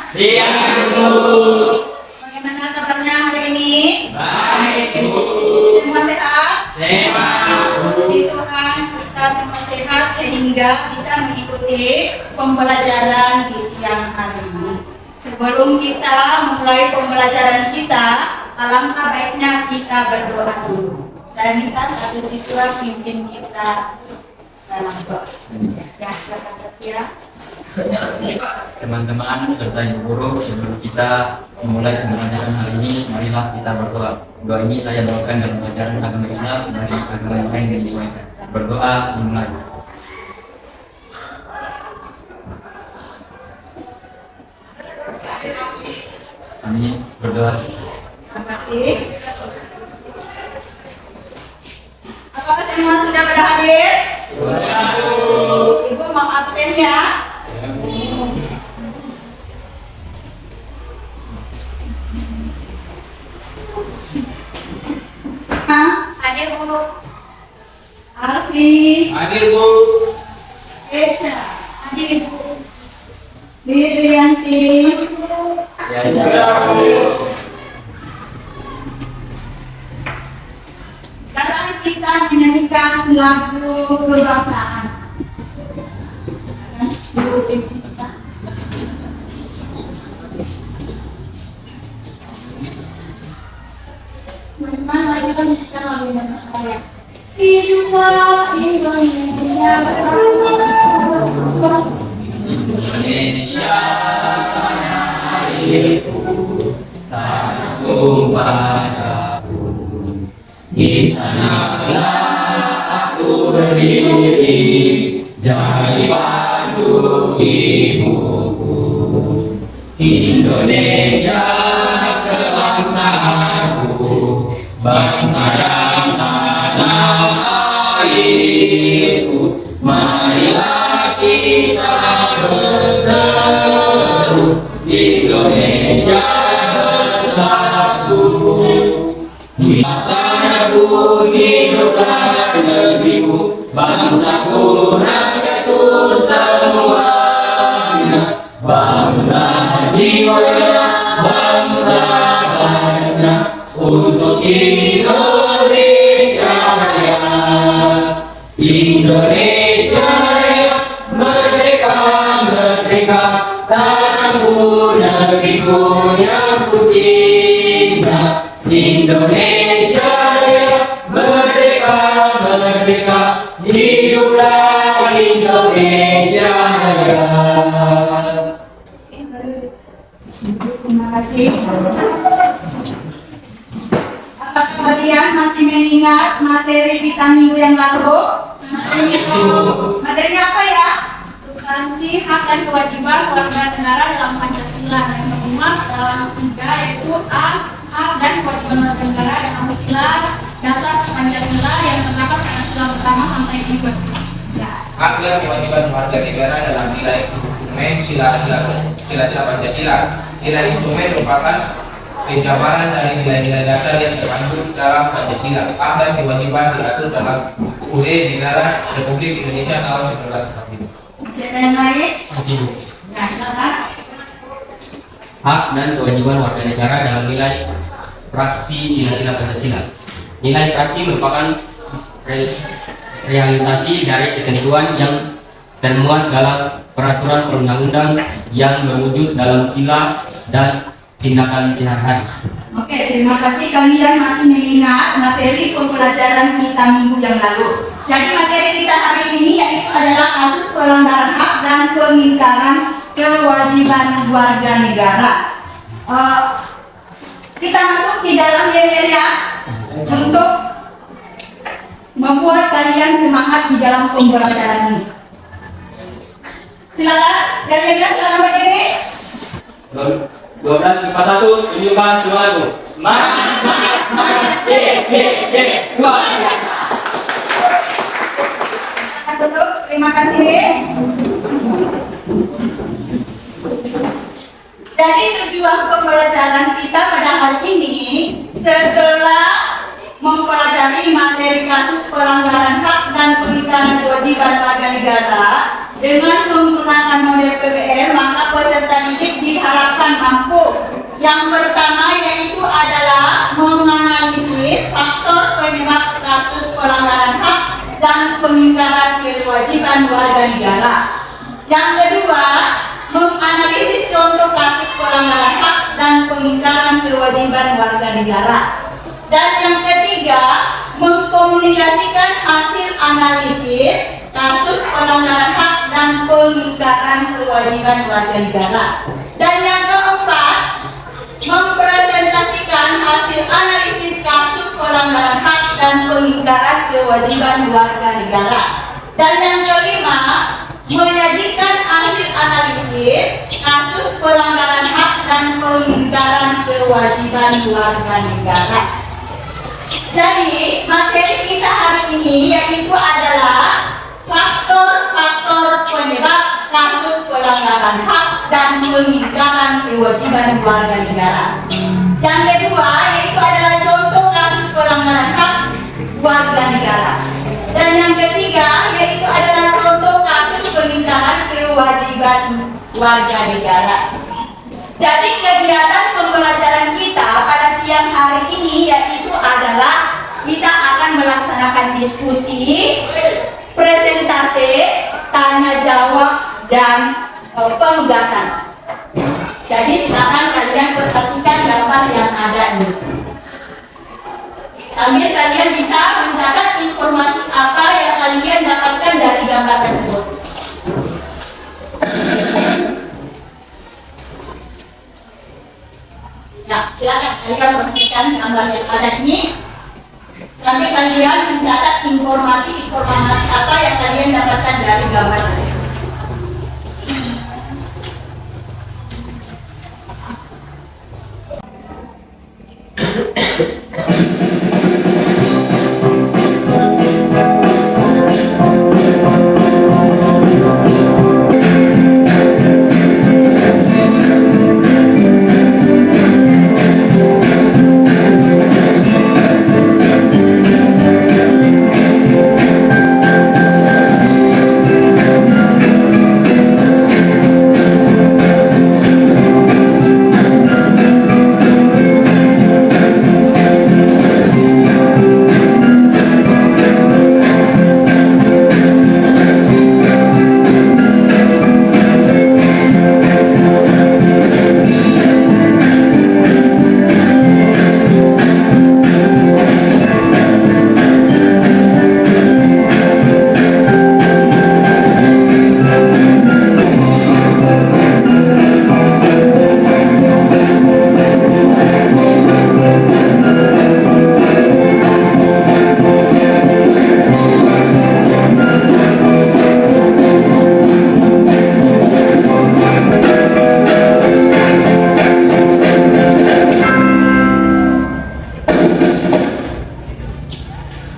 Siang, Bu. Bagaimana kabarnya hari ini? Baik, Bu. Semua sehat? Sehat, Bu. Puji Tuhan, kita semua sehat sehingga bisa mengikuti pembelajaran di siang hari ini. Sebelum kita memulai pembelajaran kita, alangkah baiknya kita berdoa dulu. Saya minta satu siswa pimpin kita dalam doa. Ya, silakan Setia. Teman-teman serta ibu guru, sebelum kita memulai pembelajaran hari ini, marilah kita berdoa. Doa ini saya bawakan dalam pelajaran agama Islam dari agama yang lain menyesuaikan. Berdoa dimulai. Amin. Berdoa selesai. Terima kasih. Apakah semua sudah pada hadir? Ibu mau absen ya? Hadir, Bu. Alfi, Hadir, Bu. Eca, Hadir, Bu. Wirianti, Ya, Bu. sekarang kita menyanyikan lagu kebangsaan. Bagaimana lagi kan kita lagu yang saya. Hiduplah Indonesia bersama. Indonesia airku, tanahku padaku. Di sanalah aku berdiri, jadi padu ibuku. Indonesia kebangsaanku, bangsa dan tanah airku. Marilah kita berseru, Indonesia bersatu. Tanahku, hiduplah negeriku, bangsaku, rakyatku semuanya. Bangunlah jiwanya, bangunlah badannya, untuk Indonesia Raya. Indonesia Raya, merdeka, merdeka, tanahku, negeriku yang ku cinta. Indonesia Raya, merdeka, merdeka, hiduplah Indonesia Raya. Terima kasih. Apakah kalian masih mengingat materi kita minggu yang lalu? Materinya apa ya? Substansi hak dan kewajiban warga negara dalam Pancasila yang termuat dalam 3 yaitu A. Hak dan kewajiban warga negara dalam sila dasar Pancasila yang terdapat pada sila pertama sampai 3. Hak dan kewajiban warga negara dalam nilai instrumen sila-sila Pancasila. Nilai instrumen merupakan penjabaran dari nilai-nilai dasar yang terkandung dalam Pancasila. Hak dan kewajiban diatur dalam UUD Negara Republik Indonesia tahun 1945. Masih ada yang lain? Masih. Nah, silakan. Hak dan kewajiban warga negara dalam nilai praksi sila-sila Pancasila. Nilai praksi merupakan realisasi dari ketentuan yang termuat dalam peraturan perundang-undang yang berwujud dalam sila dan tindakan sehari-hari. Oke, terima kasih. Kalian masih mengingat materi pembelajaran kita minggu yang lalu. Jadi materi kita hari ini yaitu adalah kasus pelanggaran hak dan pengingkaran kewajiban warga negara. Kita masuk di dalam ya untuk membuat kalian semangat di dalam pembelajaran ini. Silakan, kalian silakan berdiri. 12 IPA 1, tunjukkan semangatmu. Semangat, semangat, semangat. Yes, yes, yes. Luar biasa. Silakan duduk, terima kasih. Jadi tujuan pembelajaran kita pada hari ini setelah mempelajari materi kasus pelanggaran hak dan pengingkaran kewajiban warga negara dengan menggunakan model PBL, maka peserta didik diharapkan mampu. Yang pertama yaitu adalah menganalisis faktor penyebab kasus pelanggaran hak dan pengingkaran kewajiban warga negara. Yang kedua, menganalisis contoh kasus pelanggaran hak dan pengingkaran kewajiban warga negara. Dan yang ketiga, mengkomunikasikan hasil analisis kasus pelanggaran hak dan pengingkaran kewajiban warga negara. Dan yang keempat, mempresentasikan hasil analisis kasus pelanggaran hak dan pengingkaran kewajiban warga negara. Dan yang kelima, menyajikan hasil analisis kasus pelanggaran hak dan pengingkaran kewajiban warga negara. Jadi, materi kita hari ini yaitu adalah faktor-faktor penyebab kasus pelanggaran hak dan pengingkaran kewajiban warga negara. Yang kedua yaitu adalah contoh kasus pelanggaran hak warga negara. Dan yang ketiga yaitu adalah contoh kasus pengingkaran kewajiban warga negara. Jadi kegiatan pembelajaran kita pada siang hari ini yaitu adalah kita akan melaksanakan diskusi, presentasi, tanya jawab, dan penugasan. Jadi silakan kalian perhatikan gambar yang ada ini. Sambil kalian bisa mencatat informasi apa yang kalian dapatkan dari gambar tersebut. Nah, silakan kalian perhatikan gambar yang ada ini. Sambil kalian mencatat informasi-informasi apa yang kalian dapatkan dari gambar tersebut.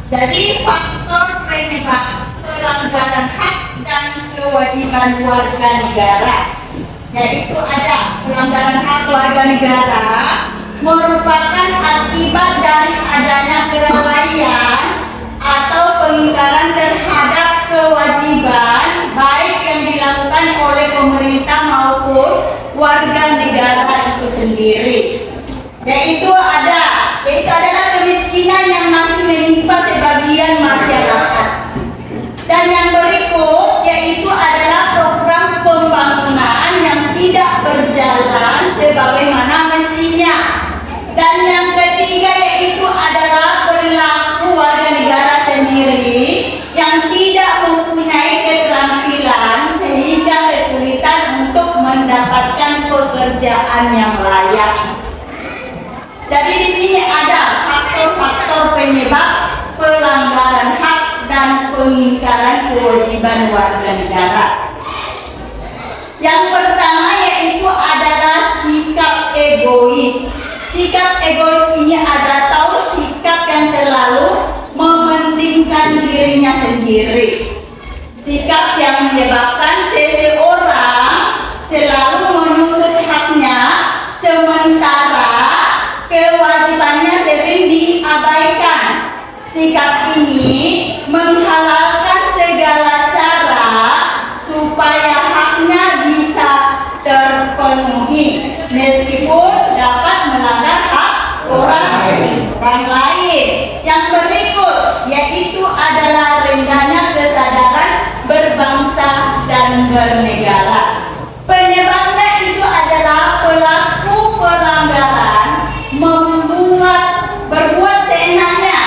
Jadi faktor penyebab pelanggaran hak dan kewajiban warga negara, yaitu ada pelanggaran hak warga negara merupakan akibat dari adanya kelalaian atau pengingkaran terhadap kewajiban baik yang dilakukan oleh pemerintah maupun warga negara itu sendiri. Yaitu adalah kemiskinan yang masih menimpa sebagian masyarakat. Dan yang berikut yaitu adalah program pembangunan yang tidak berjalan sebagaimana mestinya. Dan yang ketiga yaitu adalah perilaku warga negara sendiri yang tidak mempunyai keterampilan sehingga kesulitan untuk mendapatkan pekerjaan yang layak. Jadi di sini ada faktor-faktor penyebab pelanggaran hak dan pengingkaran kewajiban warga negara. Yang pertama yaitu adalah sikap egois. Sikap egois ini atau sikap yang terlalu mementingkan dirinya sendiri. Sikap yang menyebabkan seseorang selalu menuntut haknya sementara kewajibannya sering diabaikan. Sikap ini menghalalkan segala cara supaya haknya bisa terpenuhi. orang lain. Yang berikut yaitu adalah rendahnya kesadaran berbangsa dan bernegara. Penyebabnya itu adalah pelaku pelanggaran berbuat seenaknya.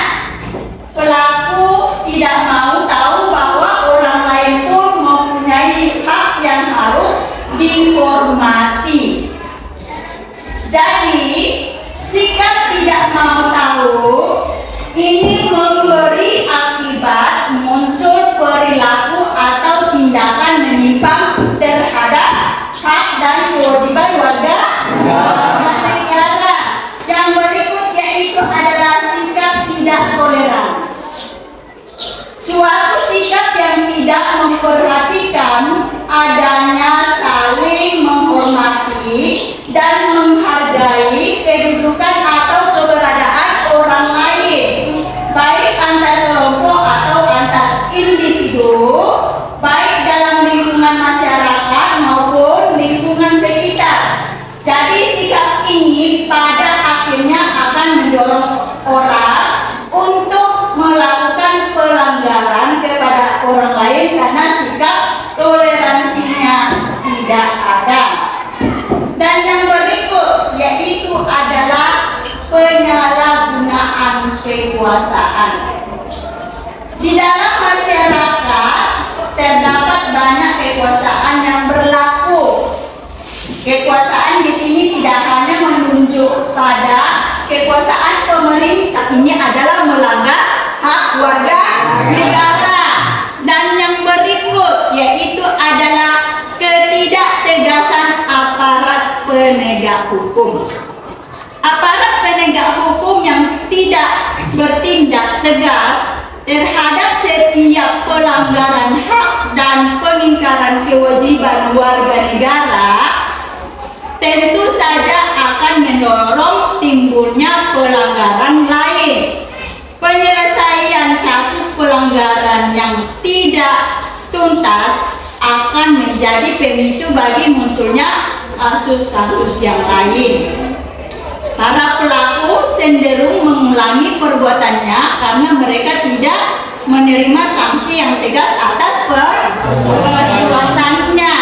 Pelaku tidak mau tahu bahwa orang lain pun mempunyai hak yang harus dihormati. Jadi, sikap tidak mau tahu ini memberi akibat muncul perilaku atau tindakan menyimpang terhadap hak dan kewajiban warga negara. Yang berikut yaitu adalah sikap tidak toleran. Suatu sikap yang tidak memperhatikan adanya saling menghormati dan menghargai kedudukan atau keberadaan orang lain, baik antar kelompok atau antar individu, baik dalam lingkungan masyarakat maupun lingkungan sekitar. Jadi sikap ini pada akhirnya akan mendorong orang untuk melakukan pelanggaran kepada orang lain karena sikap toleransinya tidak ada. Dan yang berikut yaitu adalah penyalahgunaan kekuasaan. Di dalam masyarakat terdapat banyak kekuasaan yang berlaku. Kekuasaan di sini tidak hanya menunjuk pada kekuasaan pemerintah, ini adalah melanggar hak warga negara. Dan yang berikut yaitu adalah ketidaktegasan aparat penegak hukum. Aparat penegak hukum yang tidak bertindak tegas terhadap setiap pelanggaran hak dan pengingkaran kewajiban warga negara tentu saja akan mendorong timbulnya pelanggaran lain. Penyelesaian kasus pelanggaran yang tidak tuntas akan menjadi pemicu bagi munculnya kasus-kasus yang lain. Para pelaku cenderung mengulangi perbuatannya karena mereka tidak menerima sanksi yang tegas atas perbuatannya.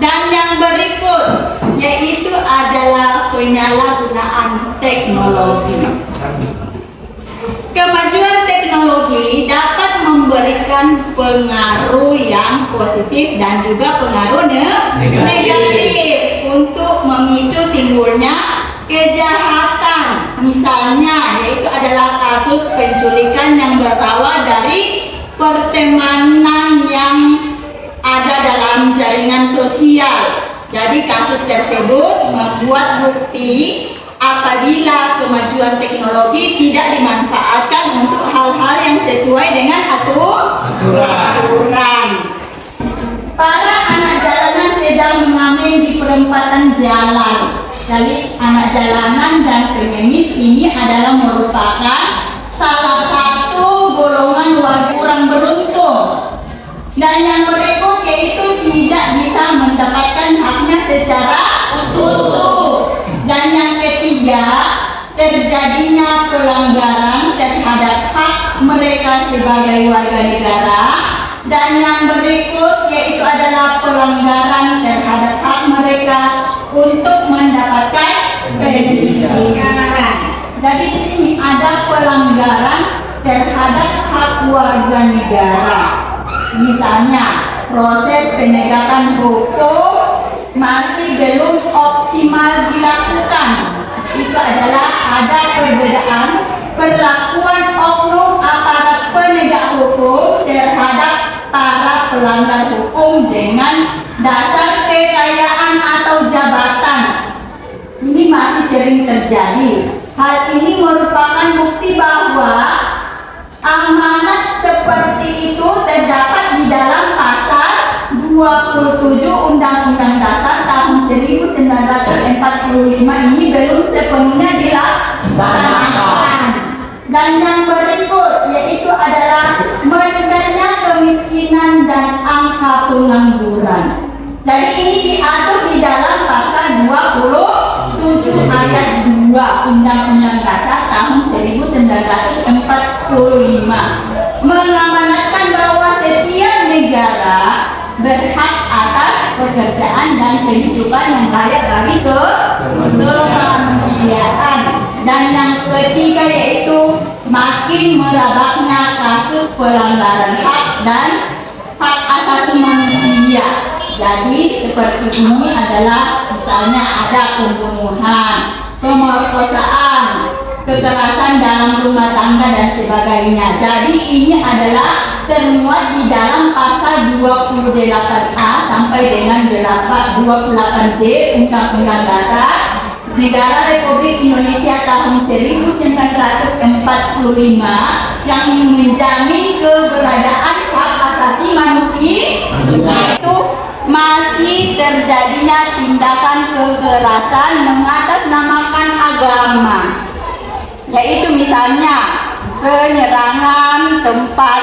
Dan yang berikut yaitu adalah penyalahgunaan teknologi. Kemajuan teknologi dapat memberikan pengaruh yang positif dan juga pengaruh negatif untuk memicu timbulnya kejahatan. Misalnya yaitu adalah kasus penculikan yang berawal dari pertemanan yang ada dalam jaringan sosial. Jadi kasus tersebut membuat bukti apabila kemajuan teknologi tidak dimanfaatkan untuk hal-hal yang sesuai dengan aturan. Para anak jalanan sedang mengamen di perempatan jalan. Jadi anak jalanan dan pengemis ini adalah merupakan salah satu golongan warga kurang beruntung. Dan yang berikut yaitu tidak bisa mendapatkan haknya secara utuh. Dan yang ketiga, terjadinya pelanggaran terhadap hak mereka sebagai warga negara. Dan yang berikut yaitu adalah pelanggaran terhadap hak mereka untuk mendapatkan pendidikan. Jadi di sini ada pelanggaran terhadap hak warga negara. Misalnya proses penegakan hukum masih belum optimal dilakukan. Itu adalah ada perbedaan perlakuan oknum aparat penegak hukum terhadap para pelanggar hukum dengan dasar kekayaan atau jabatan. Ini masih sering terjadi. Hal ini merupakan bukti bahwa amanat seperti itu terdapat di dalam pasal 27 Undang-Undang Dasar tahun 1945 ini belum sepenuhnya dilaksanakan. Dan yang berikut yaitu adalah meningkatnya kemiskinan dan angka pengangguran. Jadi ini diatur di dalam pasal 27 ayat 2 Undang-Undang Dasar tahun 1945. mengamanatkan bahwa setiap negara berhak atas pekerjaan dan kehidupan yang layak bagi kemanusiaan. Dan yang ketiga yaitu makin merebaknya kasus pelanggaran hak dan hak asasi manusia. Jadi seperti ini adalah misalnya ada pembunuhan, pemerkosaan, kekerasan dalam rumah tangga dan sebagainya. Jadi ini adalah termuat di dalam pasal 28A sampai dengan 28J Undang-Undang Dasar Negara Republik Indonesia tahun 1945 yang menjamin keberadaan hak asasi manusia. Itu masih terjadinya tindakan kekerasan mengatasnamakan agama, yaitu misalnya penyerangan tempat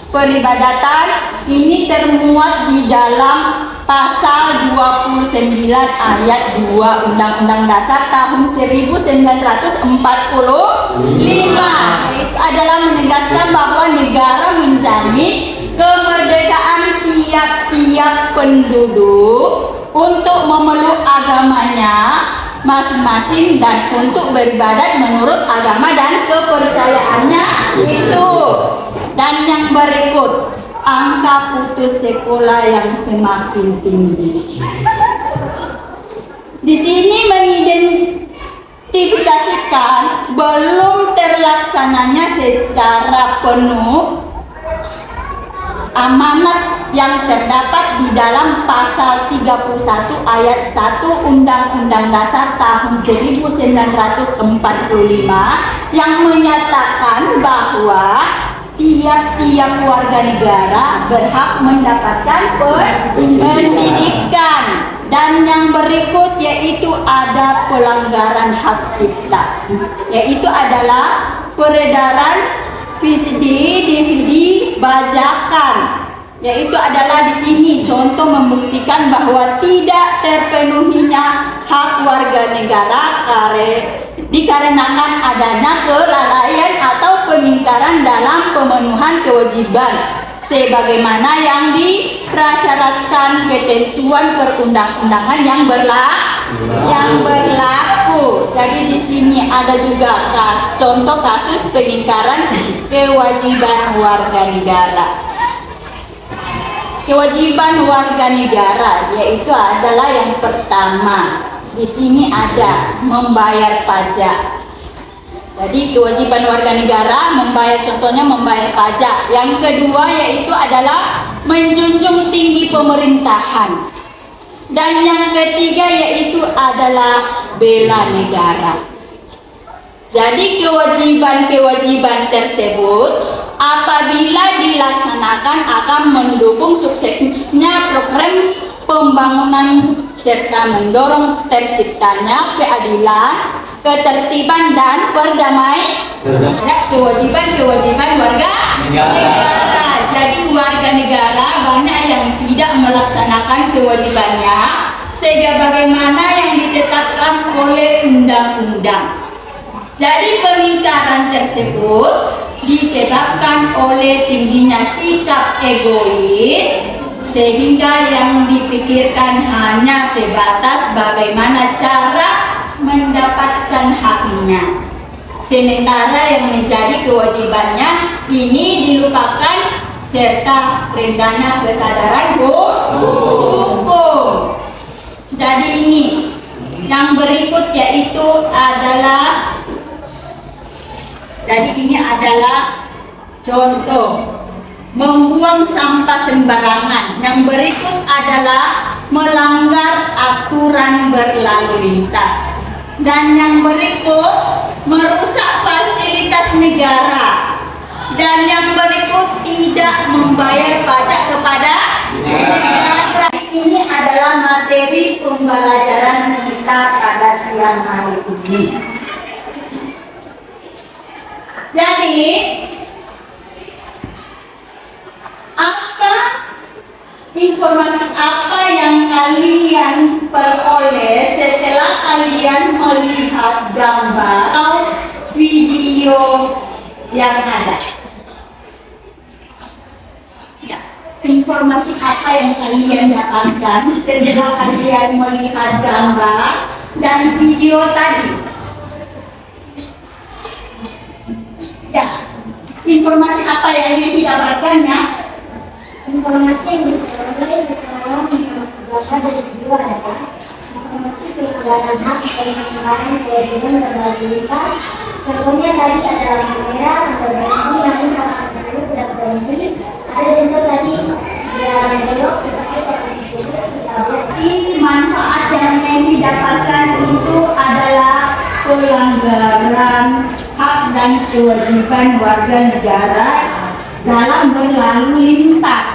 peribadatan. Ini termuat di dalam pasal 29 ayat 2 Undang-Undang Dasar tahun 1945. Itu adalah menegaskan bahwa negara menjamin kemerdekaan tiap-tiap penduduk untuk memeluk agamanya masing-masing dan untuk beribadat menurut agama dan kepercayaannya itu. Dan yang berikut, angka putus sekolah yang semakin tinggi. Di sini mengidentifikasikan belum terlaksananya secara penuh amanat yang terdapat di dalam pasal 31 ayat 1 Undang-Undang Dasar tahun 1945 yang menyatakan bahwa tiap-tiap warga negara berhak mendapatkan pendidikan. Dan yang berikut yaitu ada pelanggaran hak cipta, yaitu adalah peredaran VCD, DVD, bajakan, yaitu adalah di sini contoh membuktikan bahwa tidak terpenuhinya hak warga negara dikarenakan adanya kelalaian atau pengingkaran dalam pemenuhan kewajiban sebagaimana yang diprasyaratkan ketentuan perundang-undangan yang berlaku. Jadi di sini ada juga contoh kasus pengingkaran kewajiban warga negara. Kewajiban warga negara yaitu adalah yang pertama, di sini ada membayar pajak. Jadi kewajiban warga negara contohnya membayar pajak. Yang kedua yaitu adalah menjunjung tinggi pemerintahan. Dan yang ketiga yaitu adalah bela negara. Jadi kewajiban-kewajiban tersebut apabila dilaksanakan akan mendukung suksesnya program pembangunan serta mendorong terciptanya keadilan, ketertiban dan perdamaian. Kewajiban-kewajiban warga negara. Jadi warga negara banyak yang tidak melaksanakan kewajibannya sehingga bagaimana yang ditetapkan oleh undang-undang. Jadi pengingkaran tersebut disebabkan oleh tingginya sikap egois sehingga yang dipikirkan hanya sebatas bagaimana cara mendapatkan haknya. Sementara yang menjadi kewajibannya ini dilupakan serta rendahnya kesadaran hukum. Jadi ini yang berikut yaitu adalah contoh membuang sampah sembarangan. Yang berikut adalah melanggar aturan berlalu lintas. Dan yang berikut merusak fasilitas negara. Dan yang berikut tidak membayar pajak kepada negara. Ini adalah materi pembelajaran kita pada siang hari ini. Jadi informasi apa yang kalian peroleh setelah kalian melihat gambar atau video yang ada. Ya, informasi apa yang kalian dapatkan setelah kalian melihat gambar dan video tadi? Ya, informasi apa yang didapatkannya? Informasi yang diperoleh setelah gambar dari video adalah informasi pelanggaran hak dan pelanggaran kewajiban berlalu lintas. Contohnya tadi ada lampu merah, ada berhenti, namun hal tersebut tidak berhenti. Ada juga tadi dilarang belok, tetapi orang tersebut tidak Jadi manfaat yang didapatkan itu adalah pelanggaran hak dan kewajiban warga negara dalam berlalu lintas.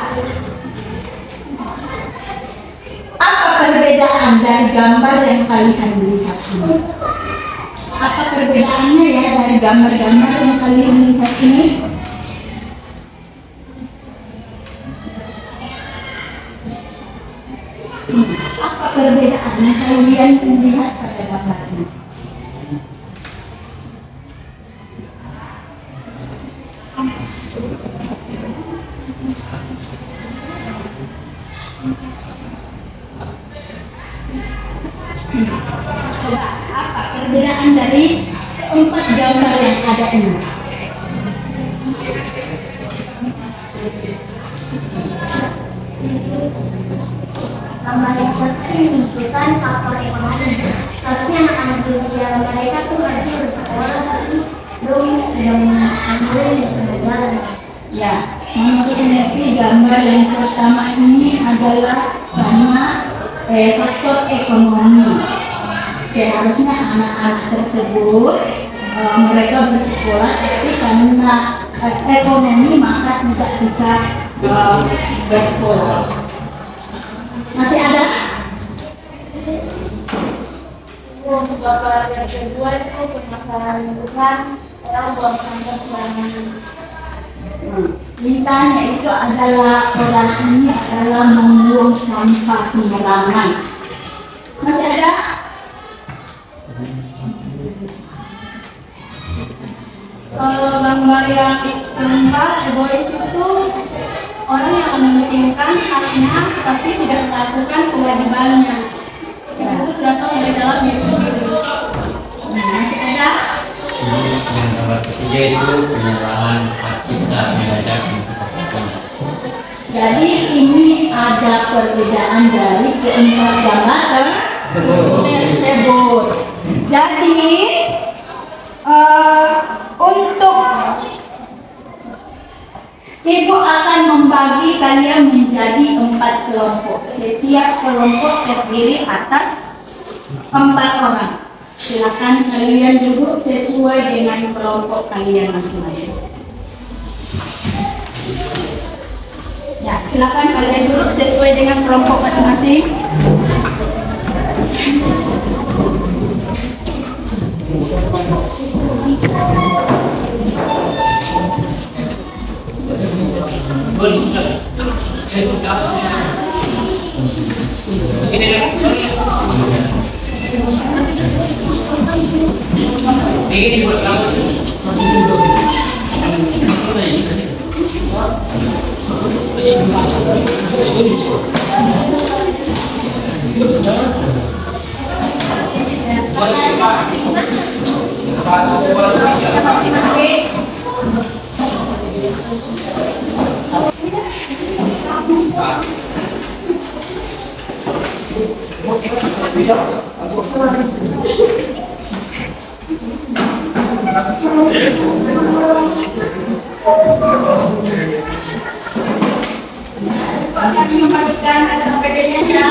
Apa perbedaan dari gambar yang kalian lihat ini? Apa perbedaannya ya dari gambar-gambar yang kalian lihat ini? Apa perbedaan yang kalian lihat pada gambar ini? Coba, apa perbedaan dari empat gambar yang ada ini? Gambar yang satu ini menunjukkan faktor ekonomi. Seharusnya anak-anak di usia mereka tuh harusnya bersekolah, tapi belum sedang mengambil pelajaran. Ya, menurut Nevi gambar yang pertama ini adalah karena faktor ekonomi. Seharusnya anak-anak tersebut mereka bersekolah, tapi karena ekonomi maka tidak bisa bersekolah. Masih ada? Gambar yang kedua itu permasalahan lingkungan, orang buang sampah sembarangan. Mintanya itu adalah orang ini adalah membuang sampah sembarangan. Masih ada? Kalau gambar yang keempat, egois itu orang yang mementingkan haknya tapi tidak melakukan kewajibannya. Itu berasal dari dalam diri sendiri. Masih ada? Yang gambar ketiga itu penyerahan hak cipta membaca dan Jadi ini ada perbedaan dari keempat gambar tersebut. Jadi untuk Ibu akan membagi kalian menjadi 4 kelompok. Setiap kelompok terdiri atas 4 orang. Silakan kalian duduk sesuai dengan kelompok kalian masing-masing. Ya, silakan kalian duduk sesuai dengan kelompok masing-masing. Ini dibuat kamu. Silakan kembalikan SPP-nya ya.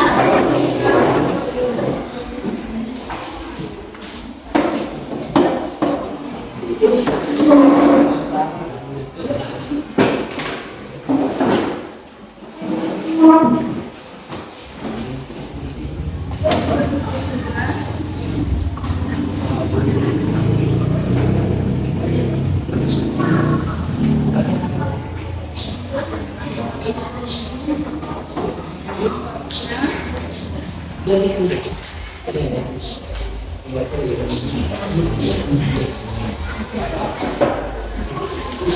Jadi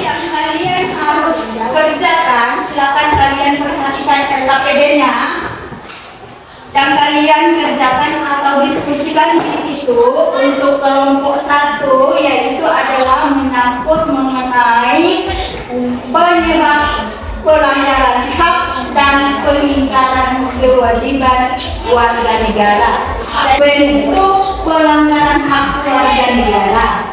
yang kalian harus kerjakan, silakan kalian perhatikan SKPD-nya. Yang kalian kerjakan atau diskusikan di situ untuk kelompok 1 yaitu adalah menyangkut mengenai penyebab pelanggaran hak dan pengingkaran kewajiban warga negara. Bentuk pelanggaran hak warga negara.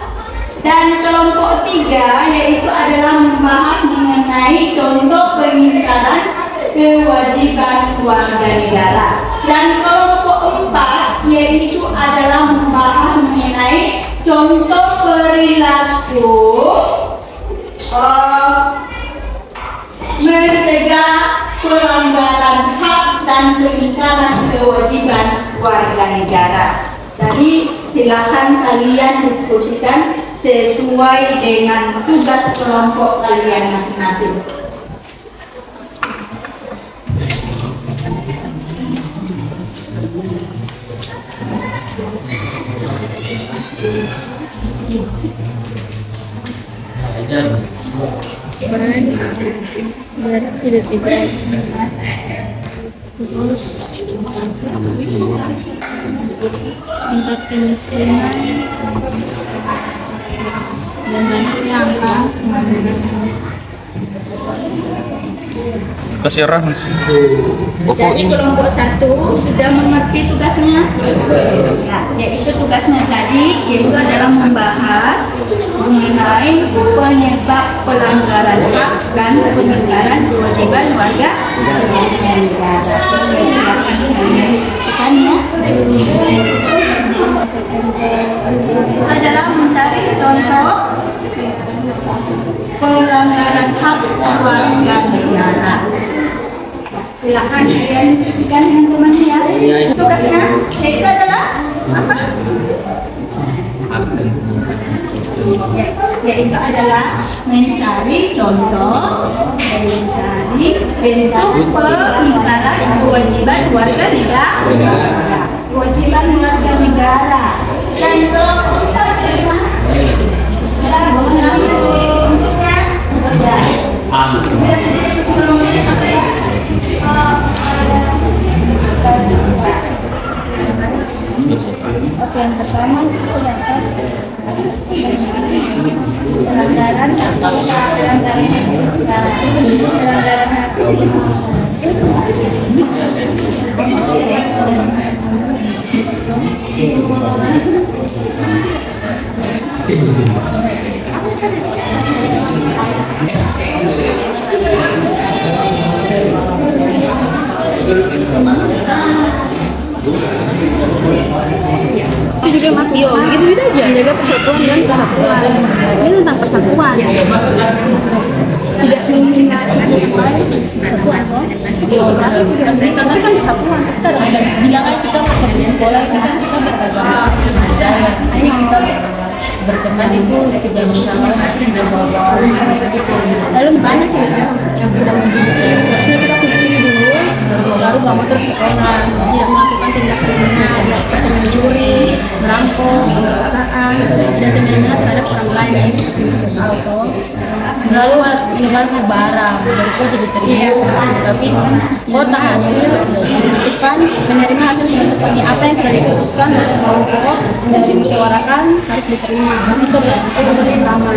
Dan kelompok 3 yaitu adalah membahas mengenai contoh pengingkaran kewajiban warga negara. Dan kelompok 4 yaitu adalah membahas mengenai contoh perilaku mencegah pelanggaran hak dan pengingkaran kewajiban warga negara. Jadi silakan kalian diskusikan sesuai dengan tugas kelompok kalian masing-masing. Berarti tidak tugas. Terus tingkat kemiskinan dan banyaknya angka Kesirah Jadi kelompok 1 sudah mengerti tugasnya. Nah, yaitu tugasnya tadi yaitu adalah membahas mengenai penyebab pelanggaran hak dan pengingkaran kewajiban warga negara. Silakan kalian diskusikannya. Adalah mencari contoh pelanggaran hak warga negara. Silakan kalian diskusikan dengan temannya ya. Tugasnya yaitu adalah apa? Yaitu adalah mencari contoh, mencari bentuk pengingkaran kewajiban warga negara. Kewajiban warga negara. Dan kelompok 4 adalah maksudnya sudah sedikit sebelum apa ya? Oke, yang pertama itu daftar pelanggaran itu juga Mas Gio, gitu-gitu aja menjaga persatuan dan kesatuan. Ini tentang persatuan, tidak menghinakan persatuan loh. Tapi kan persatuan, kita bilang aja kita masuk di sekolah ini kan kita beragama saja. Ini kita berteman itu tidak masalah tidak bawa gitu. Lalu banyak sih yang tidak mengisi, seharusnya kita mengisi dulu, baru bawa terus sekolah. Tidak melakukan tindak kriminal, ya seperti mencuri, merampok, pemerkosaan, dan semena-mena terhadap orang lain yang auto. Lalu menyebarkan barang, baru kok jadi terima. Tapi kota hasil depan menerima hasil sudah tepatnya apa yang sudah diputuskan oleh kelompok dan dimusyawarakan harus diterima. Itu adalah sepuluh bersama.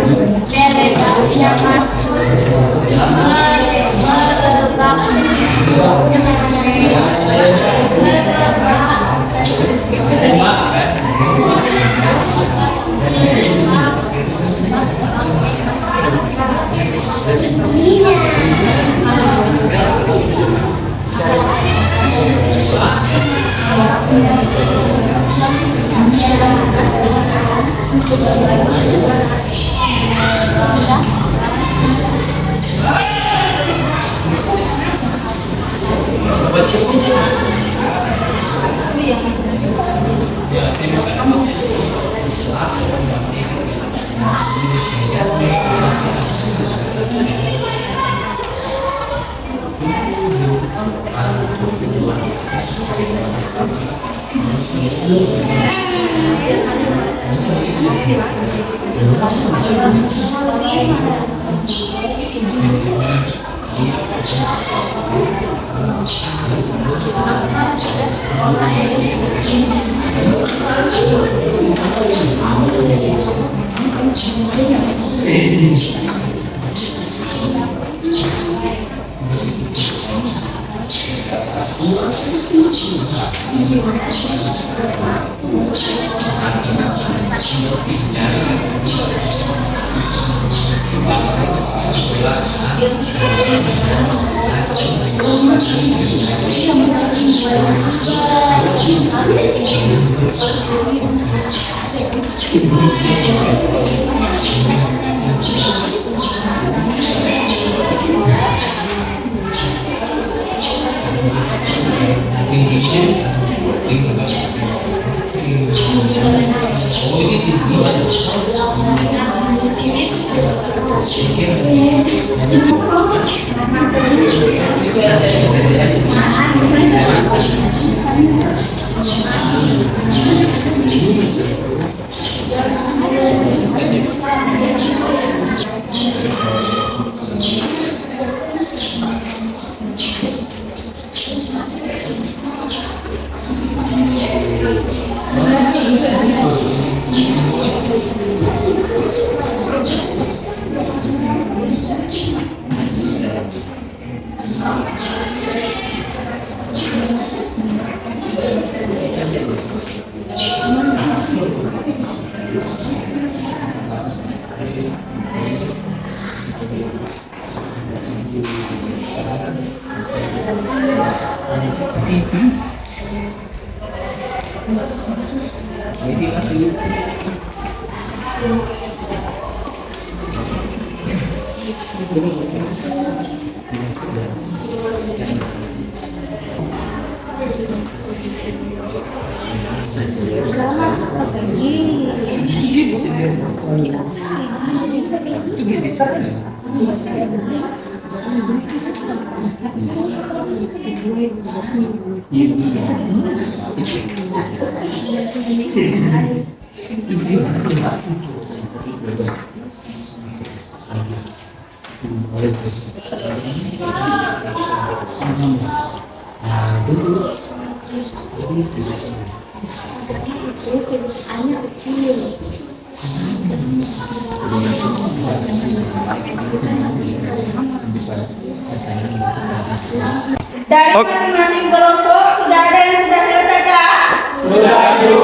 Dari masing-masing kelompok sudah ada yang sudah selesai kah? Sudah, Bu.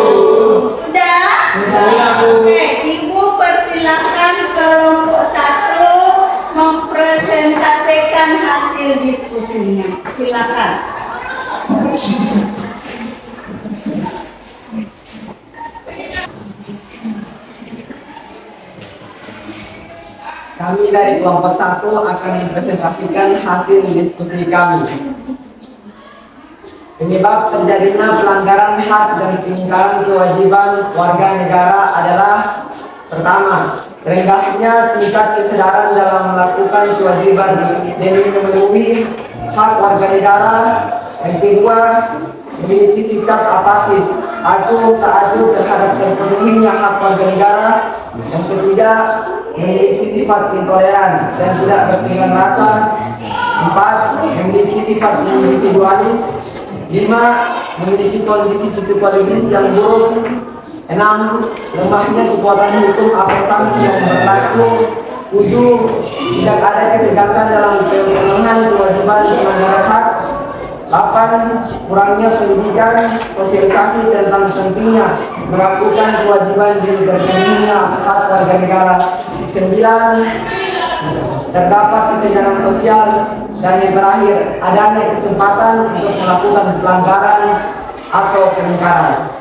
Sudah? Sudah, Bu. Oke, Ibu persilahkan kelompok 1 mempresentasikan hasil diskusinya. Silakan. Kami dari kelompok 1 akan mempresentasikan hasil diskusi kami. Penyebab terjadinya pelanggaran hak dan pengingkaran kewajiban warga negara adalah: pertama, rendahnya tingkat kesadaran dalam melakukan kewajiban demi memenuhi hak warga negara. Yang kedua, memiliki sikap apatis, acuh tak acuh terhadap terpenuhinya hak warga negara. Yang ketiga, memiliki sifat intoleran dan tidak bertingkah rasa. 4, memiliki sifat individualis. 5, memiliki kondisi psikologis yang buruk. 6, lemahnya kekuatan hukum atau sanksi yang berlaku. 7, tidak ada ketegasan dalam pemenuhan kewajiban pelanggaran hak. 8, kurangnya pendidikan sosialisasi tentang pentingnya melakukan kewajiban demi terpenuhinya hak warga negara. 9, terdapat kesenjangan sosial. Dan yang terakhir, adanya kesempatan untuk melakukan pelanggaran atau pengingkaran.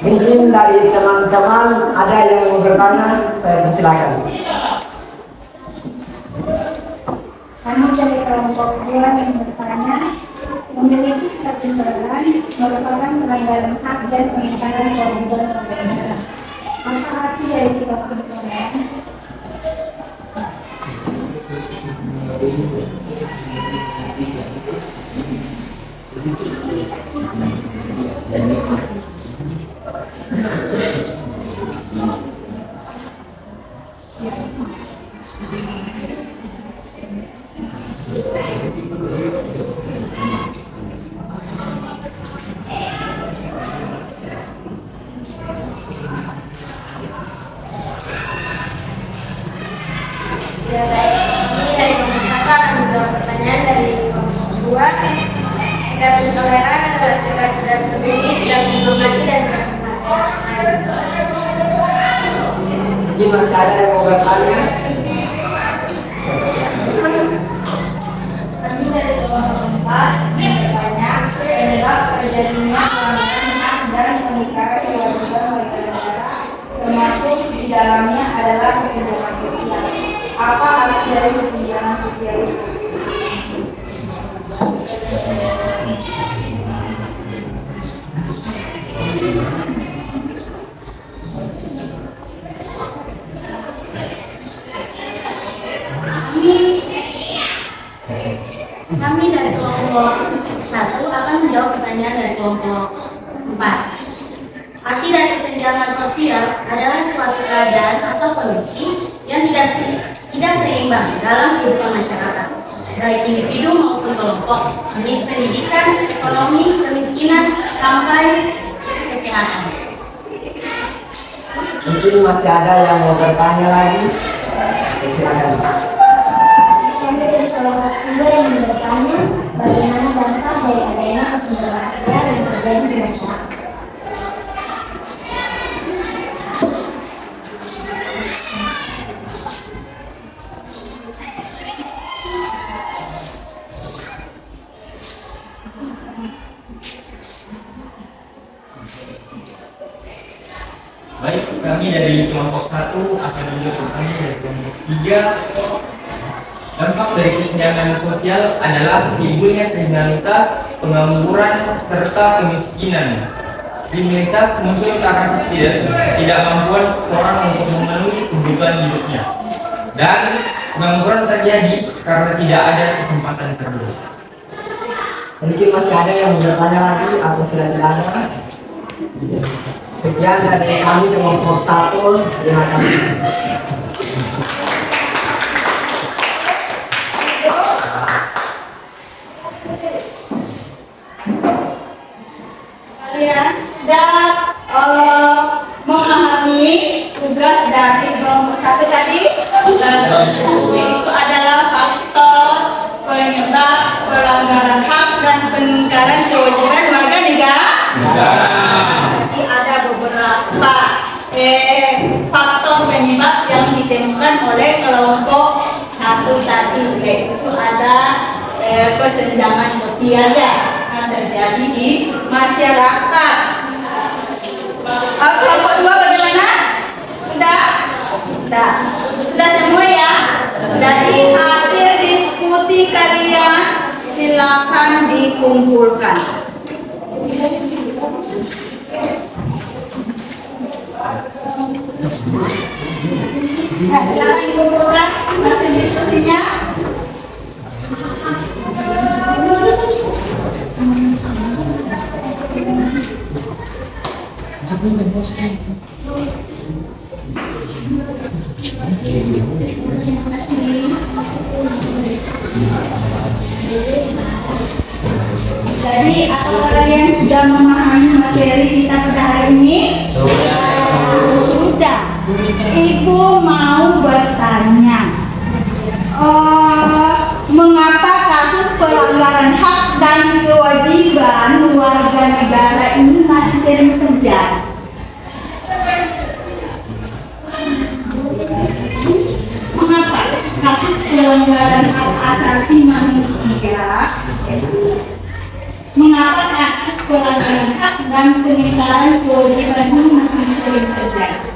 Mungkin dari teman-teman ada yang mau bertanya, saya persilakan. Kami dari kelompok 2 yang bertanya, memiliki sikap intoleran merupakan pelanggaran hak dan pengingkaran kewajiban warga negara. Apa arti dari sikap intoleran? Ya, baik. Ini dari kelompok 1 akan menjawab pertanyaan dari kelompok 2. Sikap intoleran adalah sikap tidak berbeda, tidak menghormati dan Mungkin masih ada yang mau bertanya? Kami dari kelompok 4 bertanya penyebab terjadinya pelanggaran hak dan pengingkaran kewajiban warga negara, termasuk di dalamnya adalah kesenjangan sosial. Apa arti dari kesenjangan sosial itu? Kami dari kelompok 1 akan menjawab pertanyaan dari kelompok 4. Arti dari kesenjangan sosial adalah suatu keadaan atau kondisi yang tidak seimbang dalam kehidupan masyarakat, baik individu maupun kelompok, jenis pendidikan, ekonomi, kemiskinan, sampai kesehatan. Mungkin masih ada yang mau bertanya lagi? Silakan. Kami dari kelompok 2 yang bertanya bagaimana dampak dari adanya kesenjangan sosial yang terjadi di masyarakat. Baik, kami dari kelompok 1 akan menjawab pertanyaan dari kelompok 3. Dampak dari kesenjangan sosial adalah timbulnya kriminalitas, pengangguran, serta kemiskinan. Kriminalitas muncul karena ketidakmampuan seseorang untuk memenuhi kebutuhan hidupnya, dan pengangguran terjadi karena tidak ada kesempatan kerja. Mungkin masih ada yang mau bertanya lagi atau sudah tidak ada? Sekian dari kami kelompok 1. Terima kasih. Kalian sudah memahami tugas dari kelompok 1 tadi? Itu adalah faktor penyebab pelanggaran hak dan pengingkaran kewajiban warga negara. Jadi ada beberapa faktor penyebab yang ditemukan oleh kelompok 1 tadi, yaitu ada kesenjangan sosial yang terjadi di masyarakat. Kelompok 2 bagaimana? Sudah semua ya? Jadi hasil diskusi kalian silakan dikumpulkan. Nah, silakan dikumpulkan hasil diskusinya. Jadi, apakah kalian sudah memahami materi kita pada hari ini? Sudah. Ibu mau bertanya, mengapa kasus pelanggaran hak dan kewajiban warga negara ini masih sering terjadi? Mengapa kasus pelanggaran hak asasi manusia? Mengapa kasus pelanggaran hak dan pengingkaran kewajiban ini masih sering terjadi?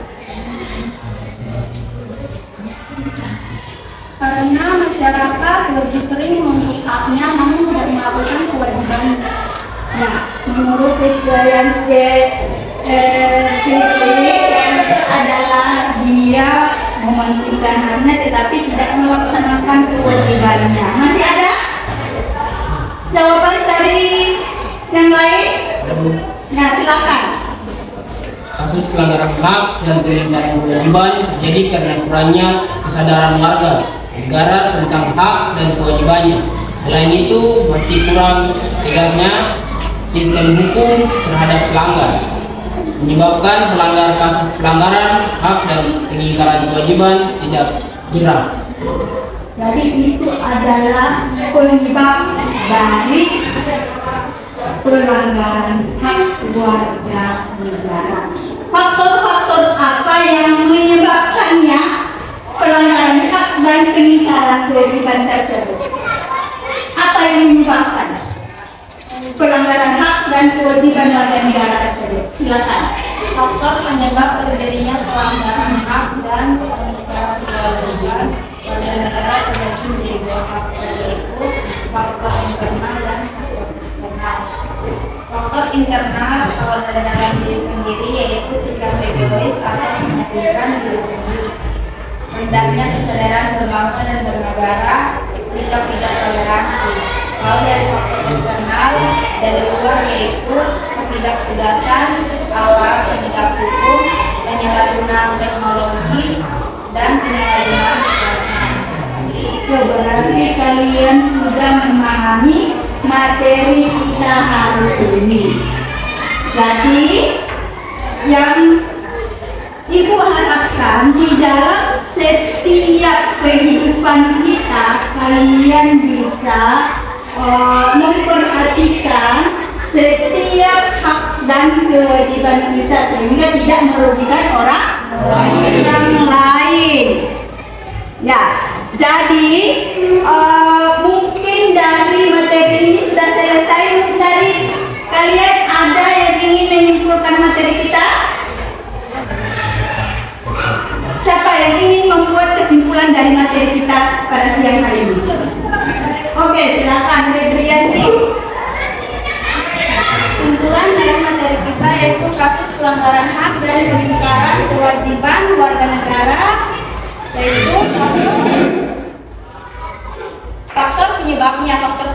Karena masyarakat lebih sering menuntut haknya namun tidak melakukan kewajibannya. Nah, menurut penilaian yang adalah dia mementingkan haknya tetapi tidak melaksanakan kewajibannya. Masih ada jawaban dari silakan. Kasus pelanggaran hak dan pelanggaran kewajiban terjadi karena kurangnya kesadaran warga negara tentang hak dan kewajibannya. Selain itu, masih kurang tegaknya sistem hukum terhadap pelanggar, menyebabkan kasus pelanggaran hak dan pengingkaran kewajiban tidak jerak. Jadi itu adalah penyebab dari pelanggaran hak warga negara. Faktor-faktor apa yang menyebabkannya pelanggaran hak dan pengingkaran kewajiban tersebut? Apa yang menyebabkan pelanggaran hak dan kewajiban warga negara tersebut? Silakan. Faktor penyebab terjadinya pelanggaran hak dan pengingkaran kewajiban warga negara terbagi menjadi dua faktor, yaitu faktor internal dan faktor eksternal. Faktor internal awal dari dalam diri sendiri, yaitu sikap egois atau mementingkan diri sendiri, rendahnya kesadaran berbangsa dan bernegara, sikap tidak toleransi. Lalu dari faktor eksternal dari luar, yaitu ketidaktegasan aparat penegak hukum, penyalahgunaan teknologi, dan penyalahgunaan kekuasaan. Berarti kalian sudah memahami materi kita hari ini. Jadi yang Ibu harapkan di dalam setiap kehidupan kita, kalian bisa memperhatikan setiap hak dan kewajiban kita sehingga tidak merugikan orang lain. Ya, jadi mungkin dari materi ini sudah selesai. Dari kalian ada yang ingin menyimpulkan materi kita? Siapa yang ingin membuat kesimpulan dari materi kita pada siang hari ini? Oke, silakan Redrianti. Kesimpulan dari materi kita yaitu kasus pelanggaran hak dan pengingkaran kewajiban warga negara, yaitu satu, faktor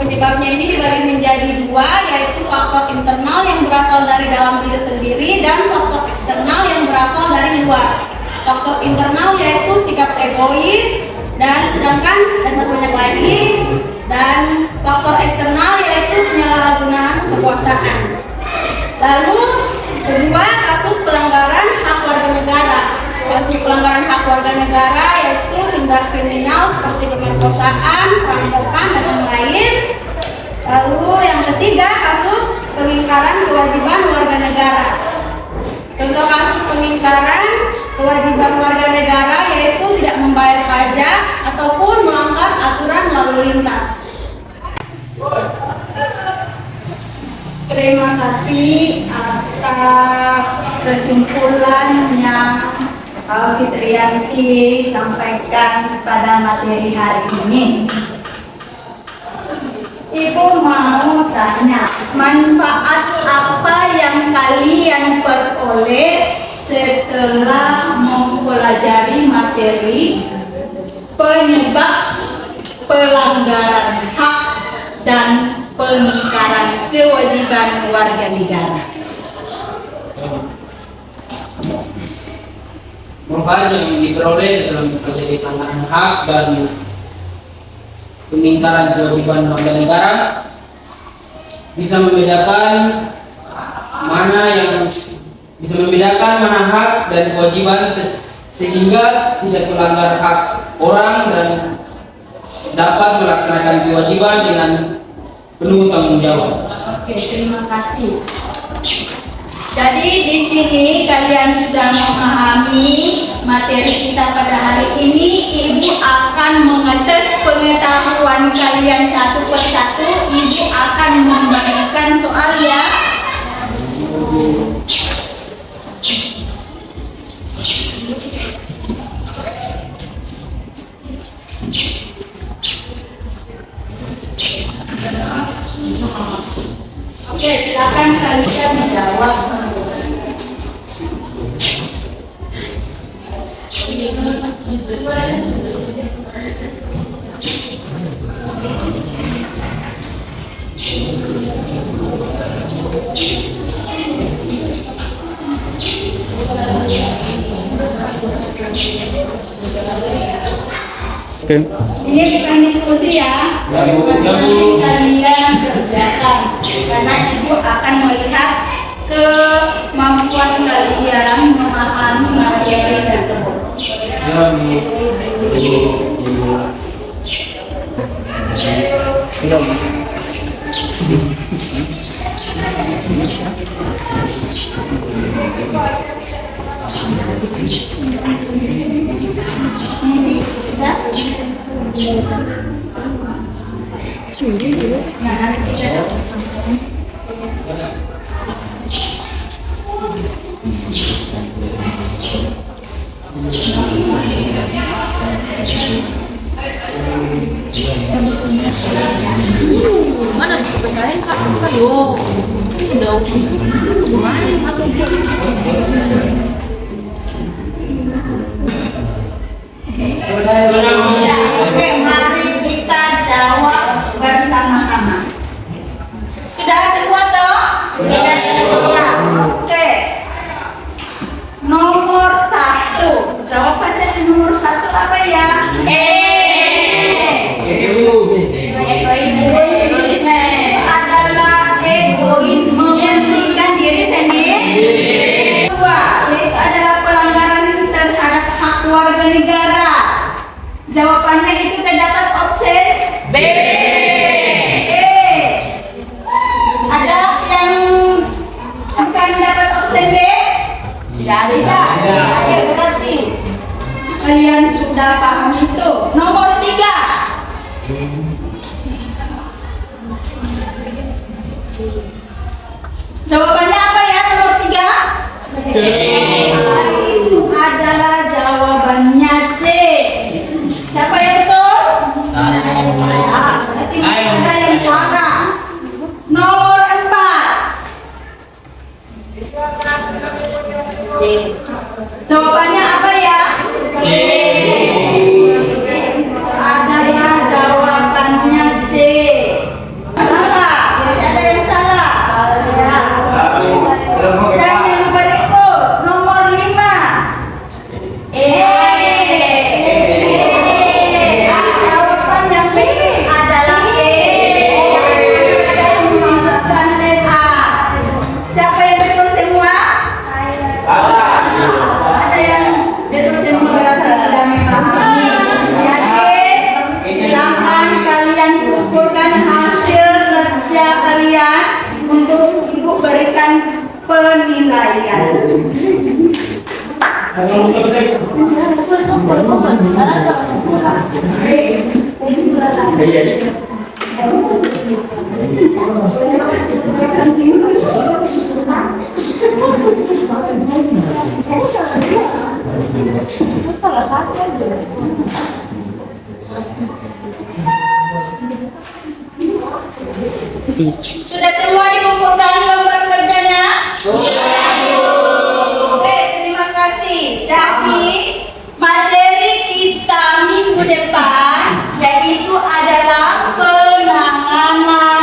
penyebabnya ini dibagi menjadi dua, yaitu faktor internal yang berasal dari dalam diri sendiri dan faktor eksternal yang berasal dari luar. Faktor internal yaitu sikap egois dan masih banyak lagi, dan faktor eksternal yaitu penyalahgunaan kekuasaan. Lalu kedua, kasus pelanggaran hak warga negara. Kasus pelanggaran hak warga negara yaitu tindak kriminal seperti pemerkosaan, perampokan, dan lain-lain. Lalu yang ketiga, kasus pengingkaran kewajiban warga negara. Contoh kasus pengingkaran kewajiban warga negara yaitu tidak membayar pajak ataupun melanggar aturan lalu lintas. Terima kasih atas kesimpulan yang Fitrianti sampaikan pada materi hari ini. Ibu mau tanya, manfaat apa yang kalian peroleh setelah mempelajari materi penyebab pelanggaran hak dan pengingkaran kewajiban warga negara? Manfaat yang diperoleh setelah terjadi pelanggaran hak dan pengingkaran kewajiban warga negara bisa membedakan mana hak dan kewajiban sehingga tidak melanggar hak orang dan dapat melaksanakan kewajiban dengan penuh tanggung jawab. Oke, terima kasih. Jadi di sini kalian sudah memahami materi kita pada hari ini. Ibu akan mengetes pengetahuan kalian satu persatu. Ibu akan membagikan soal ya. Oke, silakan kalian menjawab. Ini bukan diskusi ya, masing-masing kalian kerjakan karena ibu akan melihat kemampuan kalian memahami materi tersebut. Mana dibenarin kak? Ayo, udah gimana masuk Oke, mari kita jawab bersama-sama. Sudah semua toh? Sudah. Ya, oke. Nomor 1. Jawaban dari nomor 1 apa ya? Egoisme adalah egois, mementingkan diri sendiri. 2. Yaitu adalah pelanggaran terhadap hak warga negara. Jawabannya itu terdapat opsi B. Ada yang akan dapat opsi B? Tidak. Oke, berarti kalian sudah paham itu. Nomor 3. Jawabannya apa ya nomor 3? Itu adalah jawabannya C. Siapa yang betul? Berarti ada yang salah. Nomor 4. Jawabannya apa ya? Adalah jawabannya C. Salah. Masih ada yang salah. Dan yang berikut nomor 5. Jawaban yang benar adalah E. Ada yang menyebutkan letter A. Siapa yang betul semua? Ada yang betul semua, berarti sudah memahami. Jadi silakan kalian kumpulkan hasil kerja kalian untuk ibu berikan penilaian. Sudah semua dikumpulkan lembar kerjanya? Oke, terima kasih. Jadi materi kita minggu depan yaitu adalah penanganan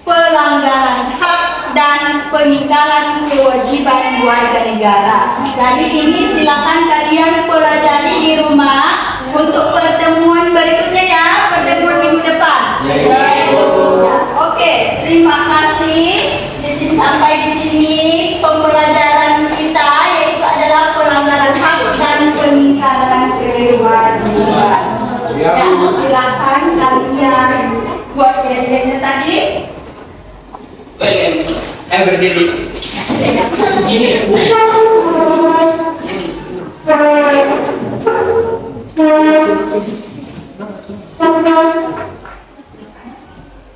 pelanggaran hak dan pengingkaran kewajiban warga negara. Jadi ini silakan kalian pelajari di rumah untuk pertemuan berikutnya ya, pertemuan minggu depan. Oke, terima kasih. Sampai di sini pembelajaran kita yaitu adalah pelanggaran hak dan pengingkaran kewajiban. Ya, silakan kalian buat PR-nya tadi. Berdiri. Segini.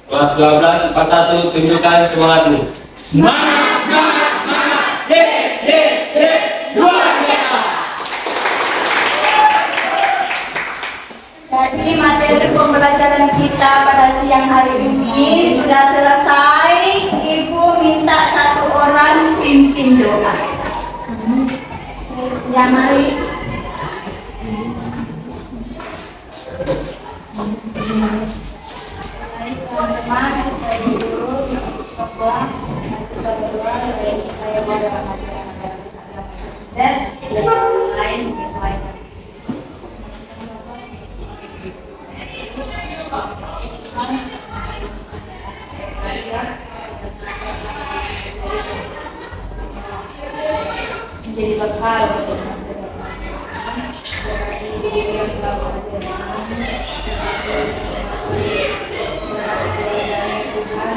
Kelas 12 IPA 1, tunjukkan semangatmu. Semangat, semangat, semangat. Yes, yes, yes. Luar biasa. Jadi materi pembelajaran kita pada siang hari ini sudah selesai. Ibu minta satu orang pimpin doa. Ya, mari. Teman-teman, saya dulu berdoa, berdoa dari saya pada dan lain sesuai. menjadi bekal bagi masa depan. Berkati diri yang telah mengajarkan, berkati Tuhan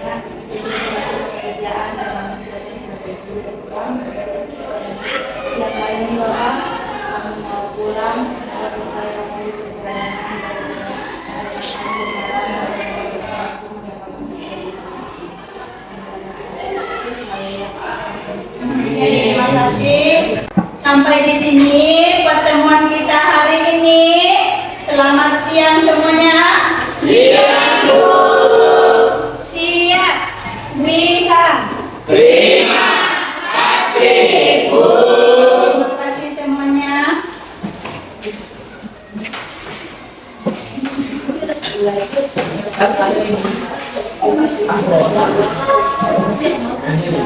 dan pekerjaan dalam menjadi sebagai guru. Siang ini Bapak, kami mau pulang supaya kami perjalanan dari Terima kasih. Sampai di sini pertemuan kita hari ini. Selamat siang semuanya. Siang, Bu. Siap. Beri salam. Terima kasih, Bu. Terima kasih semuanya. Terima kasih.